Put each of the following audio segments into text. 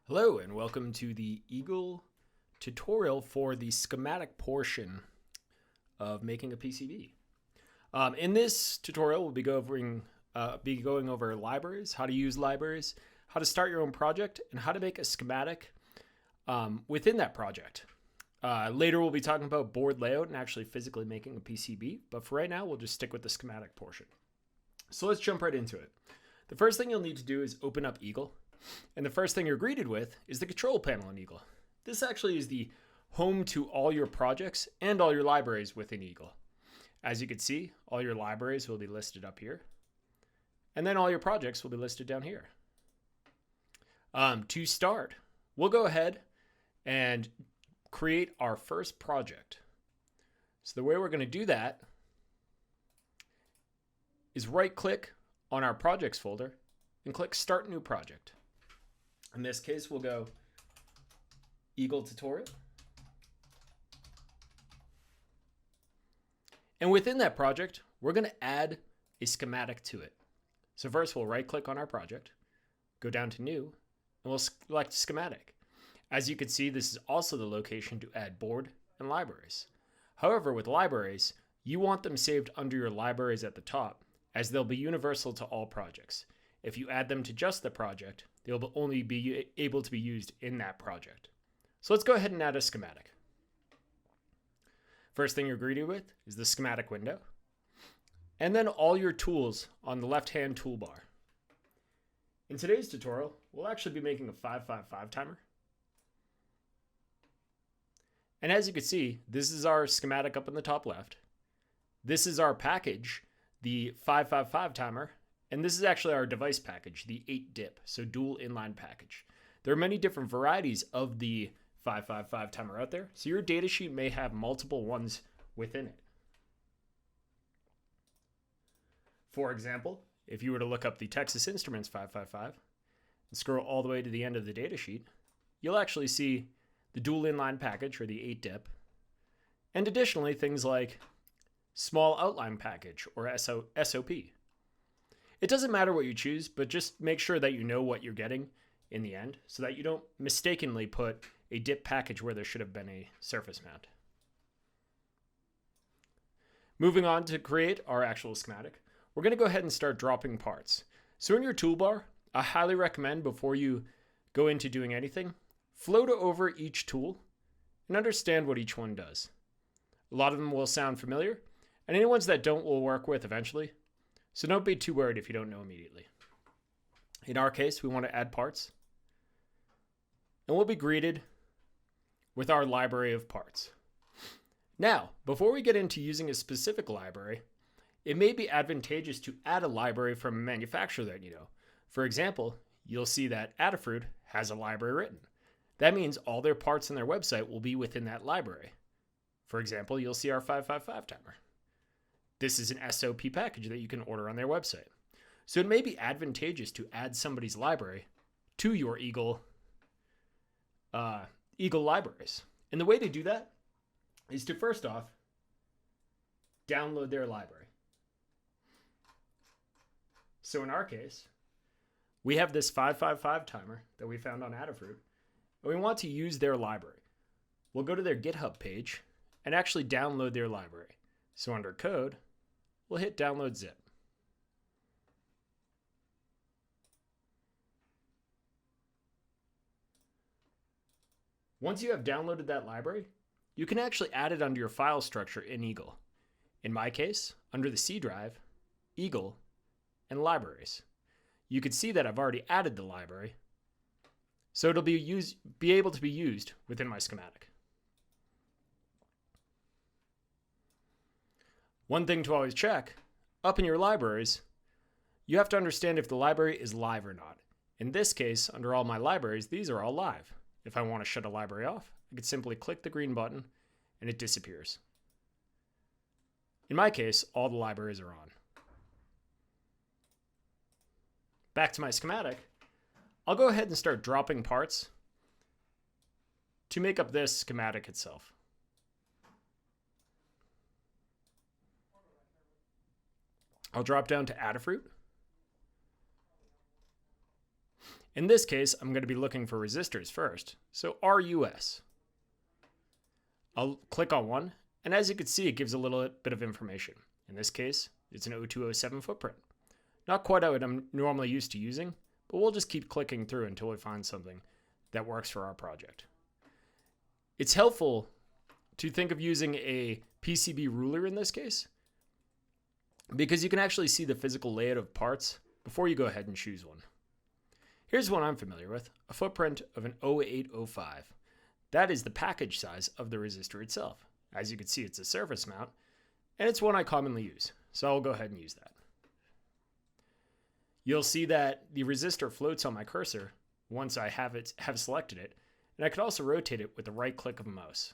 Hello and welcome to the Eagle tutorial for the schematic portion of making a PCB. In this tutorial, we'll be going over libraries, how to use libraries, how to start your own project, and how to make a schematic within that project. Later, we'll be talking about board layout and actually physically making a PCB, but for right now, we'll just stick with the schematic portion. So let's jump right into it. The first thing you'll need to do is open up Eagle. And the first thing you're greeted with is the control panel in Eagle. This actually is the home to all your projects and all your libraries within Eagle. As you can see, all your libraries will be listed up here. And then all your projects will be listed down here. To start, we'll go ahead and create our first project. So the way we're going to do that is right-click on our projects folder and click Start New Project. In this case, we'll go Eagle Tutorial. And within that project, we're going to add a schematic to it. So first, we'll right-click on our project, go down to New, and we'll select Schematic. As you can see, this is also the location to add board and libraries. However, with libraries, you want them saved under your libraries at the top, as they'll be universal to all projects. If you add them to just the project, they'll only be able to be used in that project. So let's go ahead and add a schematic. First thing you're greeted with is the schematic window, and then all your tools on the left-hand toolbar. In today's tutorial, we'll actually be making a 555 timer. And as you can see, this is our schematic up in the top left. This is our package, the 555 timer. And this is actually our device package, the 8-dip, so dual inline package. There are many different varieties of the 555 timer out there, so your datasheet may have multiple ones within it. For example, if you were to look up the Texas Instruments 555 and scroll all the way to the end of the datasheet, you'll actually see the dual inline package, or the 8-dip, and additionally things like small outline package, or SOP. It doesn't matter what you choose, but just make sure that you know what you're getting in the end so that you don't mistakenly put a dip package where there should have been a surface mount. Moving on to create our actual schematic, we're going to go ahead and start dropping parts. So in your toolbar, I highly recommend before you go into doing anything, float over each tool and understand what each one does. A lot of them will sound familiar, and any ones that don't will work with eventually. So don't be too worried if you don't know immediately. In our case, we want to add parts. And we'll be greeted with our library of parts. Now, before we get into using a specific library, it may be advantageous to add a library from a manufacturer that you know. For example, you'll see that Adafruit has a library written. That means all their parts on their website will be within that library. For example, you'll see our 555 timer. This is an SOP package that you can order on their website. So it may be advantageous to add somebody's library to your Eagle libraries. And the way to do that is to first off, download their library. So in our case, we have this 555 timer that we found on Adafruit, and we want to use their library. We'll go to their GitHub page and actually download their library. So under code, we'll hit download zip. Once you have downloaded that library, you can actually add it under your file structure in Eagle. In my case, under the C drive, Eagle, and libraries. You can see that I've already added the library, so it'll be able to be used within my schematic. One thing to always check, up in your libraries, you have to understand if the library is live or not. In this case, under all my libraries, these are all live. If I want to shut a library off, I could simply click the green button and it disappears. In my case, all the libraries are on. Back to my schematic, I'll go ahead and start dropping parts to make up this schematic itself. I'll drop down to Adafruit. In this case, I'm going to be looking for resistors first. So RUS. I'll click on one, and as you can see, it gives a little bit of information. In this case, it's an 0207 footprint. Not quite what I'm normally used to using, but we'll just keep clicking through until we find something that works for our project. It's helpful to think of using a PCB ruler in this case, because you can actually see the physical layout of parts before you go ahead and choose one. Here's one I'm familiar with, a footprint of an 0805. That is the package size of the resistor itself. As you can see, it's a surface mount, and it's one I commonly use, so I'll go ahead and use that. You'll see that the resistor floats on my cursor once I have selected it, and I can also rotate it with the right click of a mouse.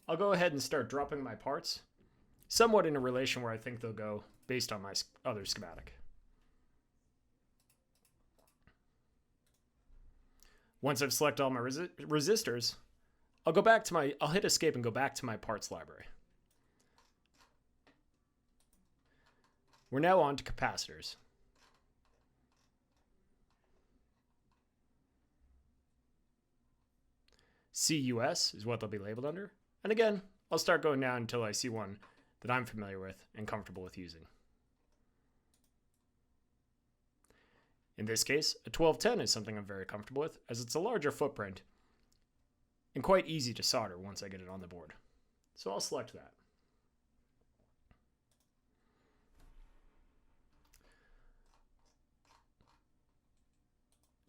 I'll go ahead and start dropping my parts, somewhat in a relation where I think they'll go based on my other schematic. Once I've selected all my resistors, I'll hit escape and go back to my parts library. We're now on to capacitors. CUS is what they'll be labeled under. And again, I'll start going down until I see one that I'm familiar with and comfortable with using. In this case, a 1210 is something I'm very comfortable with, as it's a larger footprint and quite easy to solder once I get it on the board. So I'll select that.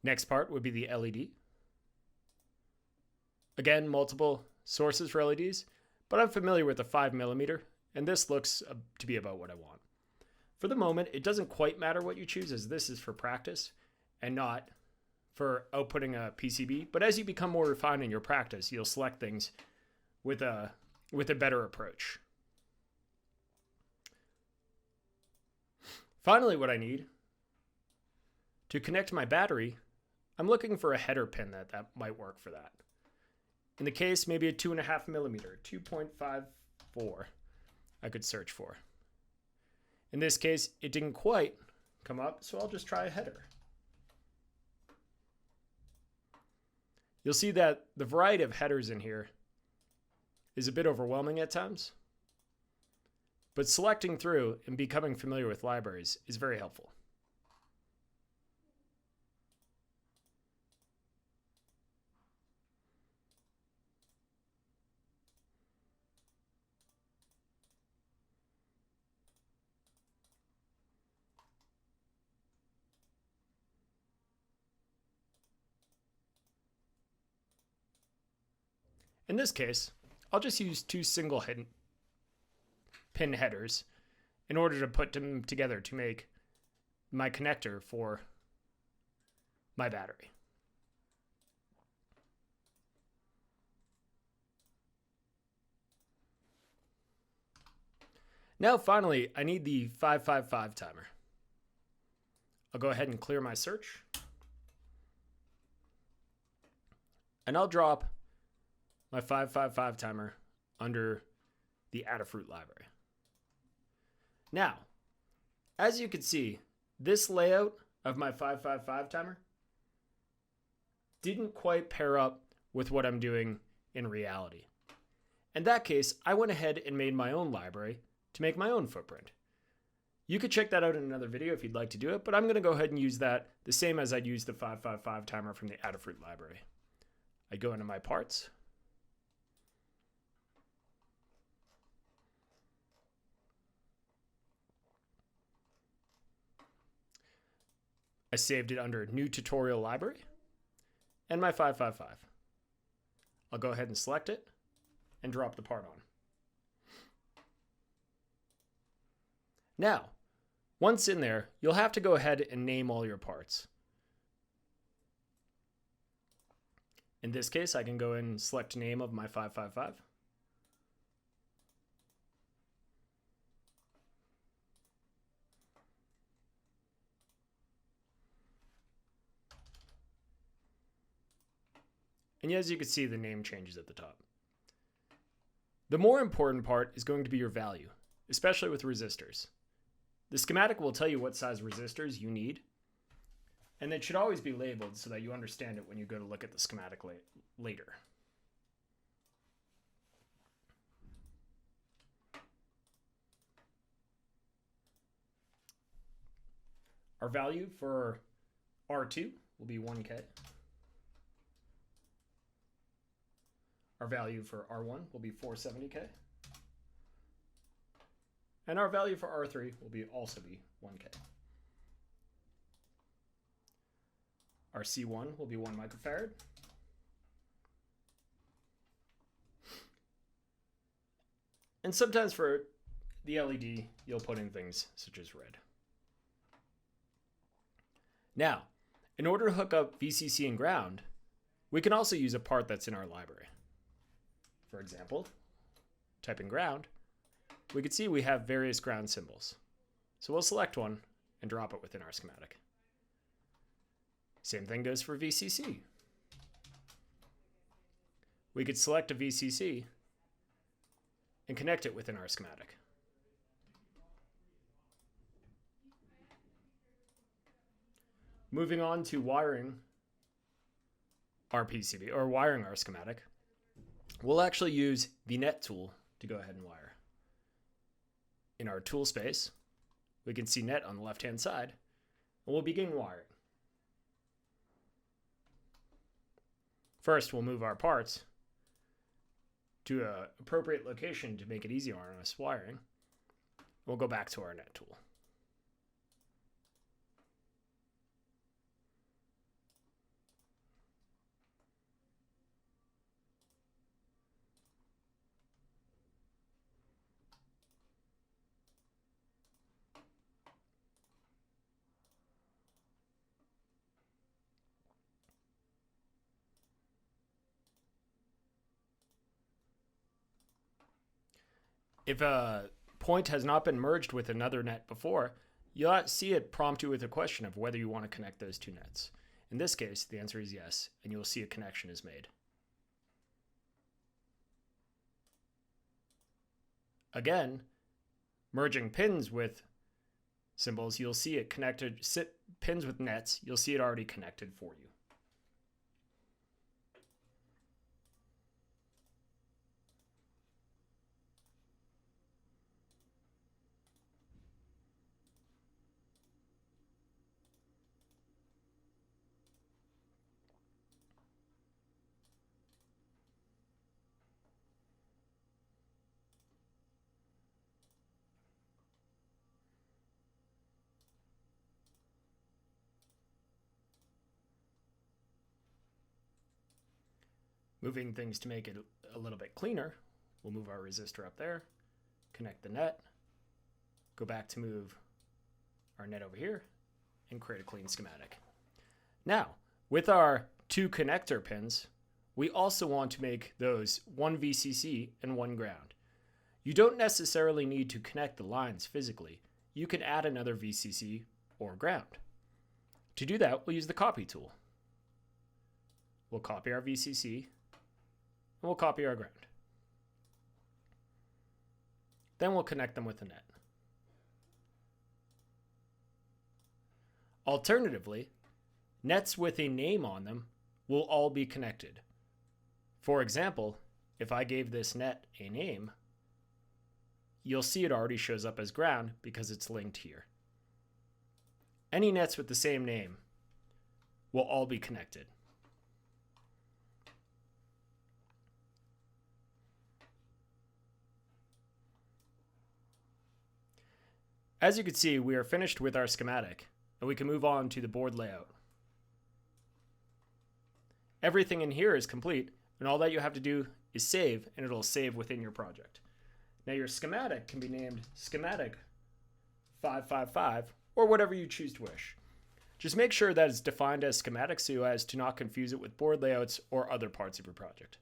Next part would be the LED. Again, multiple sources for LEDs, but I'm familiar with the 5mm, and this looks to be about what I want. For the moment, it doesn't quite matter what you choose, as this is for practice and not for outputting a PCB. But as you become more refined in your practice, you'll select things with a better approach. Finally, what I need to connect my battery, I'm looking for a header pin that might work for that. In the case, maybe a 2.5mm, 2.54 I could search for. In this case, it didn't quite come up, so I'll just try a header. You'll see that the variety of headers in here is a bit overwhelming at times, but selecting through and becoming familiar with libraries is very helpful. In this case, I'll just use two single pin headers in order to put them together to make my connector for my battery. Now finally, I need the 555 timer. I'll go ahead and clear my search. And I'll drop my 555 timer under the Adafruit library. Now, as you can see, this layout of my 555 timer didn't quite pair up with what I'm doing in reality. In that case, I went ahead and made my own library to make my own footprint. You could check that out in another video if you'd like to do it, but I'm going to go ahead and use that the same as I'd use the 555 timer from the Adafruit library. I go into my parts. I saved it under New Tutorial Library and my 555. I'll go ahead and select it and drop the part on. Now, once in there, you'll have to go ahead and name all your parts. In this case, I can go in and select name of my 555. And as you can see, the name changes at the top. The more important part is going to be your value, especially with resistors. The schematic will tell you what size resistors you need, And it should always be labeled so that you understand it when you go to look at the schematic later. Our value for R2 will be 1K. Our value for R1 will be 470K. And our value for R3 will also be 1K. Our C1 will be 1 microfarad. And sometimes for the LED, you'll put in things such as red. Now, in order to hook up VCC and ground, we can also use a part that's in our library. For example, type in ground, we can see we have various ground symbols. So we'll select one and drop it within our schematic. Same thing goes for VCC. We could select a VCC and connect it within our schematic. Moving on to wiring our PCB, or wiring our schematic, we'll actually use the net tool to go ahead and wire. In our tool space, we can see net on the left-hand side, and we'll begin wiring. First, we'll move our parts to an appropriate location to make it easier on us wiring. We'll go back to our net tool. If a point has not been merged with another net before, you'll see it prompt you with a question of whether you want to connect those two nets. In this case, the answer is yes, and you'll see a connection is made. Again, merging pins with symbols, you'll see it connected, pins with nets, you'll see it already connected for you. Moving things to make it a little bit cleaner, we'll move our resistor up there, connect the net, go back to move our net over here, and create a clean schematic. Now, with our two connector pins, we also want to make those one VCC and one ground. You don't necessarily need to connect the lines physically. You can add another VCC or ground. To do that, we'll use the copy tool. We'll copy our VCC, and we'll copy our ground. Then we'll connect them with the net. Alternatively, nets with a name on them will all be connected. For example, if I gave this net a name, you'll see it already shows up as ground because it's linked here. Any nets with the same name will all be connected. As you can see, we are finished with our schematic, and we can move on to the board layout. Everything in here is complete, and all that you have to do is save, and it'll save within your project. Now your schematic can be named Schematic 555, or whatever you choose to wish. Just make sure that it's defined as schematic so as to not confuse it with board layouts or other parts of your project.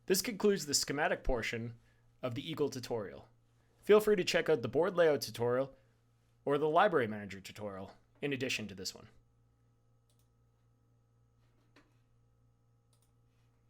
This concludes the schematic portion of the Eagle tutorial. Feel free to check out the board layout tutorial or the library manager tutorial in addition to this one.